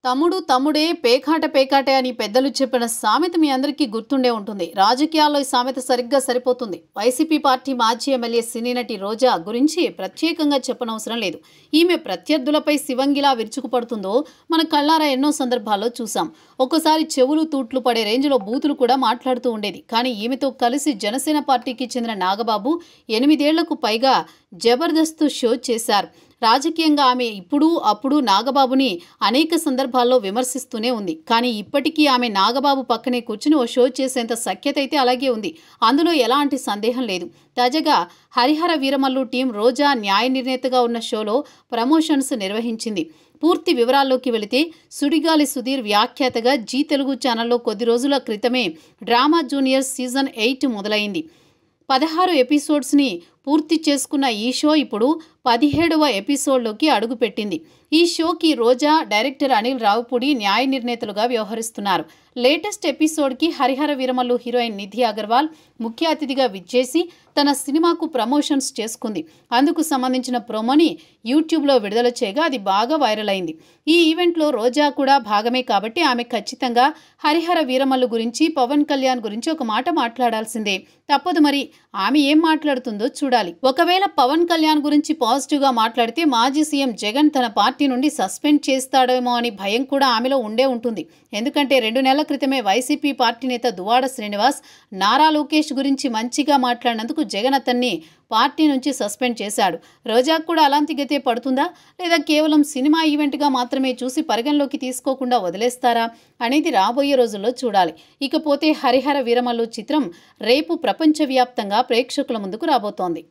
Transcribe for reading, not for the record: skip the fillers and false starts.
తమ్ముడు తమ్ముడే పేకాట పేకాటే అని పెద్దలు చెప్పిన సామెత మీ అందరికీ గుర్తుండే ఉంటుంది. రాజకీయాల్లో ఈ సామెత సరిగ్గా సరిపోతుంది. వైసీపీ పార్టీ మాజీ ఎమ్మెల్యే సినీ నటి రోజా గురించి ప్రత్యేకంగా చెప్పనవసరం లేదు. ఈమె ప్రత్యర్థులపై శివంగిలా విరుచుకుపడుతుందో మన కళ్ళారా ఎన్నో సందర్భాల్లో చూసాం. ఒక్కోసారి చెవులు తూట్లు పడే రేంజ్లో బూతులు కూడా మాట్లాడుతూ ఉండేది. కానీ ఈమెతో కలిసి జనసేన పార్టీకి చెందిన నాగబాబు 8 ఏళ్లకు పైగా జబర్దస్త్ షో చేశారు. రాజకీయంగా ఆమె ఇప్పుడు అప్పుడు నాగబాబుని అనేక సందర్భాల్లో విమర్శిస్తూనే ఉంది. కానీ ఇప్పటికీ ఆమె నాగబాబు పక్కనే కూర్చుని ఓ షో చేసేంత సఖ్యత అయితే అలాగే ఉంది. అందులో ఎలాంటి సందేహం లేదు. తాజాగా హరిహర వీరమల్లు టీం రోజా న్యాయ నిర్ణేతగా ఉన్న షోలో ప్రమోషన్స్ నిర్వహించింది. పూర్తి వివరాల్లోకి వెళితే సుడిగాలి సుధీర్ వ్యాఖ్యాతగా జీ తెలుగు ఛానల్లో కొద్ది రోజుల క్రితమే డ్రామా జూనియర్ సీజన్ 8 మొదలైంది. 16 ఎపిసోడ్స్ని పూర్తి చేసుకున్న ఈ షో ఇప్పుడు 17వ ఎపిసోడ్లోకి అడుగుపెట్టింది. ఈ షోకి రోజా, డైరెక్టర్ అనిల్ రావుపూడి న్యాయ నిర్ణేతలుగా వ్యవహరిస్తున్నారు. లేటెస్ట్ ఎపిసోడ్కి హరిహర వీరమల్లు హీరోయిన్ నిధి అగర్వాల్ ముఖ్య అతిథిగా విచ్చేసి తన సినిమాకు ప్రమోషన్స్ చేసుకుంది. అందుకు సంబంధించిన ప్రోమోని యూట్యూబ్లో విడుదల చేయగా అది బాగా వైరల్ అయింది. ఈ ఈవెంట్లో రోజా కూడా భాగమే కాబట్టి ఆమె ఖచ్చితంగా హరిహర వీరమల్లు గురించి, పవన్ కళ్యాణ్ గురించి ఒక మాట మాట్లాడాల్సిందే. తప్పదు మరి. ఆమె ఏం మాట్లాడుతుందో చూడాలి. ఒకవేళ పవన్ కళ్యాణ్ గురించి పాజిటివ్గా మాట్లాడితే మాజీ సీఎం జగన్ తన పార్టీ నుండి సస్పెండ్ చేస్తాడేమో అని భయం కూడా ఆమెలో ఉండే ఉంటుంది. ఎందుకంటే 2 నెలల క్రితమే వైసీపీ పార్టీ నేత దువ్వాడ శ్రీనివాస్ నారా లోకేష్ గురించి మంచిగా మాట్లాడినందుకు జగన్ అతన్ని పార్టీ నుంచి సస్పెండ్ చేశాడు. రోజాకు కూడా అలాంటి గతే పడుతుందా, లేదా కేవలం సినిమా ఈవెంట్గా మాత్రమే చూసి పరిగణలోకి తీసుకోకుండా వదిలేస్తారా అనేది రాబోయే రోజుల్లో చూడాలి. ఇకపోతే హరిహర వీరమల్లు చిత్రం రేపు ప్రపంచవ్యాప్తంగా ప్రేక్షకుల ముందుకు రాబోతోంది.